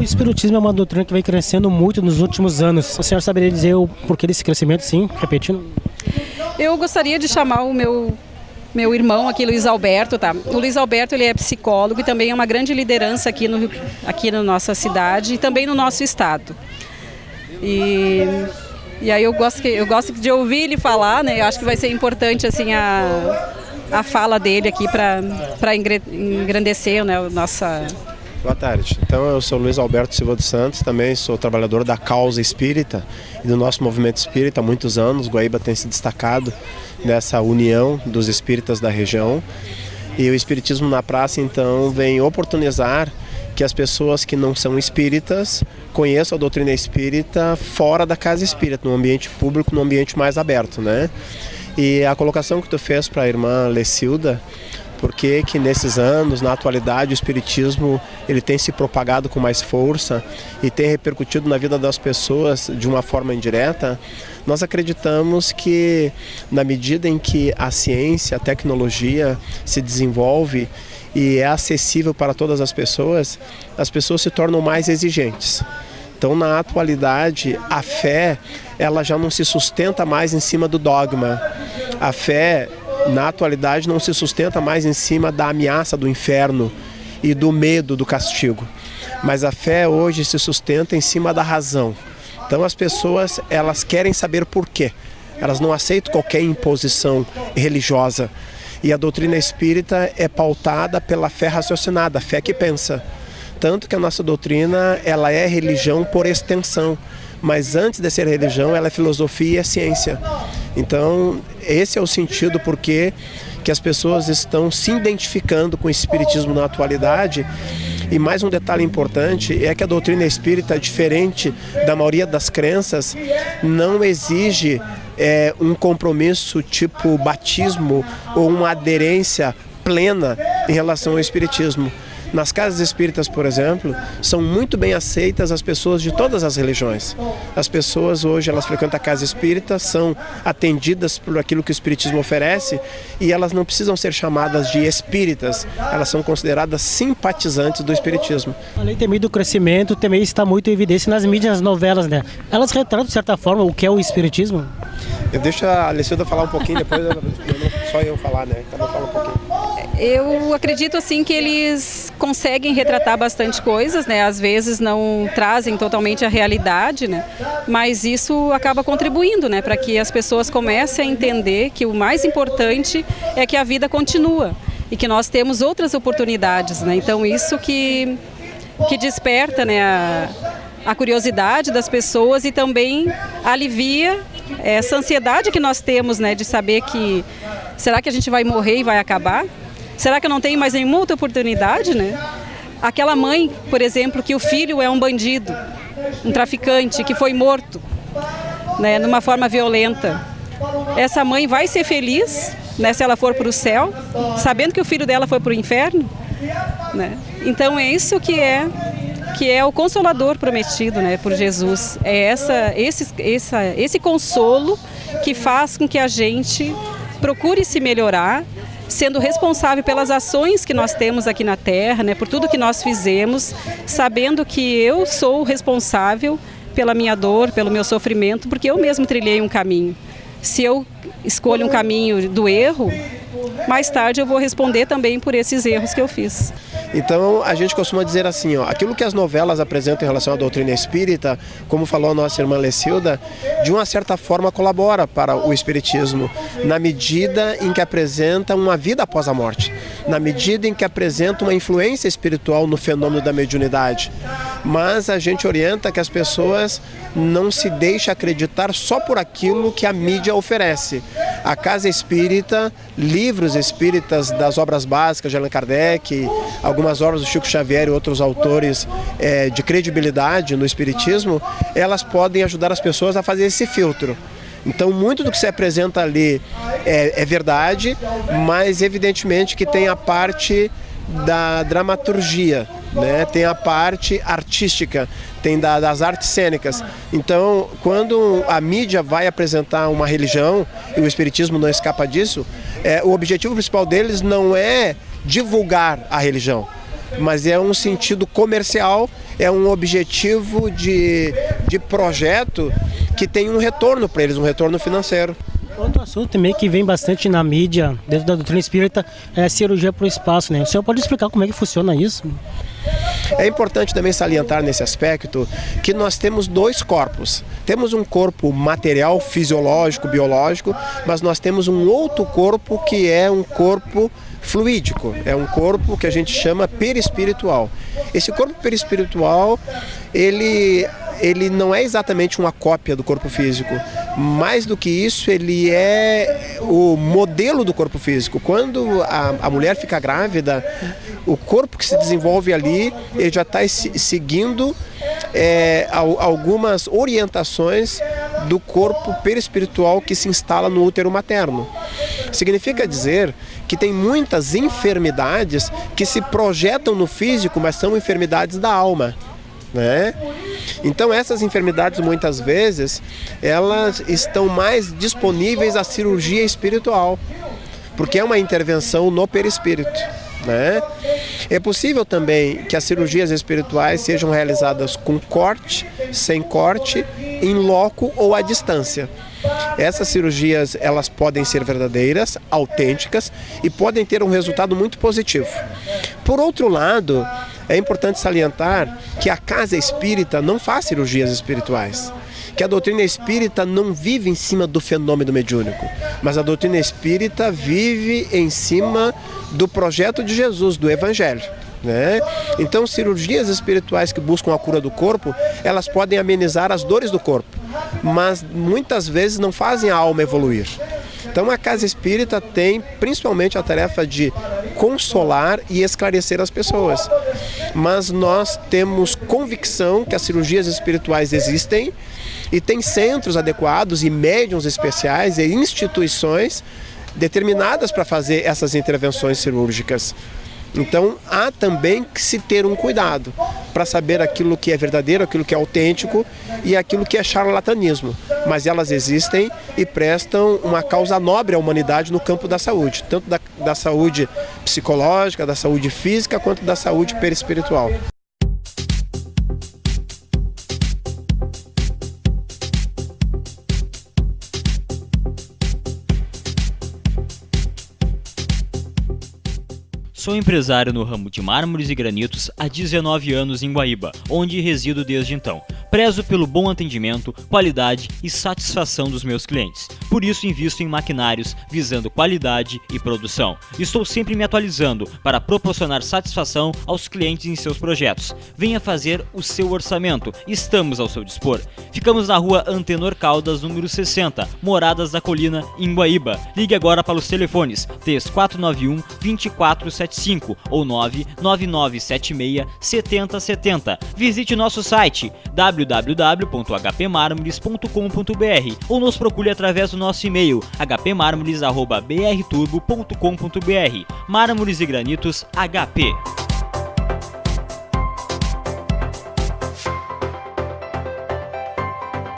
espiritismo é uma doutrina que vem crescendo muito nos últimos anos. A senhora saberia dizer o porquê desse crescimento, sim? Repetindo. Eu gostaria de chamar o meu irmão aqui, Luiz Alberto, tá? O Luiz Alberto, ele é psicólogo e também é uma grande liderança aqui na nossa cidade e também no nosso estado. E aí eu gosto de ouvir ele falar, né? Eu acho que vai ser importante assim a fala dele aqui para engrandecer, né, a nossa... Boa tarde. Então eu sou Luiz Alberto Silva dos Santos, também sou trabalhador da causa espírita e do nosso movimento espírita há muitos anos. Guaíba tem se destacado nessa união dos espíritas da região. E o Espiritismo na Praça, então, vem oportunizar que as pessoas que não são espíritas conheçam a doutrina espírita fora da casa espírita, no ambiente público, no ambiente mais aberto, né? E a colocação que tu fez para a irmã Lecilda, porque que nesses anos, na atualidade, o espiritismo ele tem se propagado com mais força e tem repercutido na vida das pessoas de uma forma indireta. Nós acreditamos que na medida em que a ciência, a tecnologia se desenvolve e é acessível para todas as pessoas se tornam mais exigentes. Então, na atualidade, a fé ela já não se sustenta mais em cima do dogma. A fé, na atualidade, não se sustenta mais em cima da ameaça do inferno e do medo do castigo. Mas a fé hoje se sustenta em cima da razão. Então as pessoas elas querem saber por quê. Elas não aceitam qualquer imposição religiosa. E a doutrina espírita é pautada pela fé raciocinada, a fé que pensa. Tanto que a nossa doutrina ela é religião por extensão. Mas antes de ser religião, ela é filosofia e é ciência. Então, esse é o sentido porque que as pessoas estão se identificando com o espiritismo na atualidade. E mais um detalhe importante é que a doutrina espírita, diferente da maioria das crenças, não exige um compromisso tipo batismo ou uma aderência plena em relação ao espiritismo. Nas casas espíritas, por exemplo, são muito bem aceitas as pessoas de todas as religiões. As pessoas hoje, elas frequentam a casa espírita, são atendidas por aquilo que o espiritismo oferece e elas não precisam ser chamadas de espíritas, elas são consideradas simpatizantes do espiritismo. Além de ter medo do crescimento, também está muito em evidência nas mídias, nas novelas, né? Elas retratam, de certa forma, o que é o espiritismo? Eu deixo a Lecilda falar um pouquinho, depois só eu falar, né? Cada um fala um pouquinho. Eu acredito assim que eles conseguem retratar bastante coisas, né? Às vezes não trazem totalmente a realidade, né? Mas isso acaba contribuindo, né? Para que as pessoas comecem a entender que o mais importante é que a vida continua e que nós temos outras oportunidades, né? Então isso que desperta, né, a curiosidade das pessoas e também alivia essa ansiedade que nós temos, né? De saber que será que a gente vai morrer e vai acabar? Será que eu não tenho mais nenhuma outra oportunidade, né? Aquela mãe, por exemplo, que o filho é um bandido, um traficante, que foi morto, né, numa forma violenta. Essa mãe vai ser feliz, né, se ela for para o céu, sabendo que o filho dela foi para o inferno, né? Então é isso que é o Consolador prometido, né, por Jesus. É esse consolo que faz com que a gente procure se melhorar, sendo responsável pelas ações que nós temos aqui na Terra, né, por tudo que nós fizemos, sabendo que eu sou responsável pela minha dor, pelo meu sofrimento, porque eu mesmo trilhei um caminho. Se eu escolho um caminho do erro, mais tarde eu vou responder também por esses erros que eu fiz. Então a gente costuma dizer assim, aquilo que as novelas apresentam em relação à doutrina espírita, como falou a nossa irmã Lecilda, de uma certa forma colabora para o espiritismo, na medida em que apresenta uma vida após a morte, na medida em que apresenta uma influência espiritual no fenômeno da mediunidade. Mas a gente orienta que as pessoas não se deixem acreditar só por aquilo que a mídia oferece. A Casa Espírita, livros espíritas das obras básicas de Allan Kardec, algumas obras do Chico Xavier e outros autores de credibilidade no espiritismo, elas podem ajudar as pessoas a fazer esse filtro. Então, muito do que se apresenta ali é verdade, mas evidentemente que tem a parte da dramaturgia, né? Tem a parte artística, tem das artes cênicas. Então, quando a mídia vai apresentar uma religião, e o espiritismo não escapa disso, o objetivo principal deles não é divulgar a religião, mas é um sentido comercial é um objetivo de projeto que tem um retorno para eles, um retorno financeiro. Outro assunto também que vem bastante na mídia, dentro da doutrina espírita, é a cirurgia para o espaço, né? O senhor pode explicar como é que funciona isso? É importante também salientar nesse aspecto que nós temos dois corpos. Temos um corpo material, fisiológico, biológico, mas nós temos um outro corpo que é um corpo fluídico, é um corpo que a gente chama perispiritual. Esse corpo perispiritual, ele não é exatamente uma cópia do corpo físico. Mais do que isso, ele é o modelo do corpo físico. Quando a mulher fica grávida, o corpo que se desenvolve ali, ele já está seguindo algumas orientações do corpo perispiritual que se instala no útero materno. Significa dizer que tem muitas enfermidades que se projetam no físico, mas são enfermidades da alma, né? Então essas enfermidades muitas vezes elas estão mais disponíveis à cirurgia espiritual, porque é uma intervenção no perispírito, né? É possível também que as cirurgias espirituais sejam realizadas com corte, sem corte, em loco ou à distância. Essas cirurgias elas podem ser verdadeiras, autênticas e podem ter um resultado muito positivo. Por outro lado, é importante salientar que a casa espírita não faz cirurgias espirituais, que a doutrina espírita não vive em cima do fenômeno mediúnico, mas a doutrina espírita vive em cima do projeto de Jesus, do Evangelho, né? Então, cirurgias espirituais que buscam a cura do corpo, elas podem amenizar as dores do corpo, mas muitas vezes não fazem a alma evoluir. Então a casa espírita tem principalmente a tarefa de consolar e esclarecer as pessoas. Mas nós temos convicção que as cirurgias espirituais existem e tem centros adequados e médiuns especiais e instituições determinadas para fazer essas intervenções cirúrgicas. Então há também que se ter um cuidado para saber aquilo que é verdadeiro, aquilo que é autêntico e aquilo que é charlatanismo. Mas elas existem e prestam uma causa nobre à humanidade no campo da saúde, tanto da saúde psicológica, da saúde física, quanto da saúde perispiritual. Sou empresário no ramo de mármores e granitos há 19 anos em Guaíba, onde resido desde então. Prezo pelo bom atendimento, qualidade e satisfação dos meus clientes. Por isso invisto em maquinários visando qualidade e produção. Estou sempre me atualizando para proporcionar satisfação aos clientes em seus projetos. Venha fazer o seu orçamento, estamos ao seu dispor. Ficamos na rua Antenor Caldas, número 60, Moradas da Colina, em Guaíba. Ligue agora para os telefones 3491-2475 ou 99976-7070. Visite nosso site www.hpmarmores.com.br ou nos procure através do nosso e-mail hpmarmores@brturbo.com.br. Mármores e granitos HP.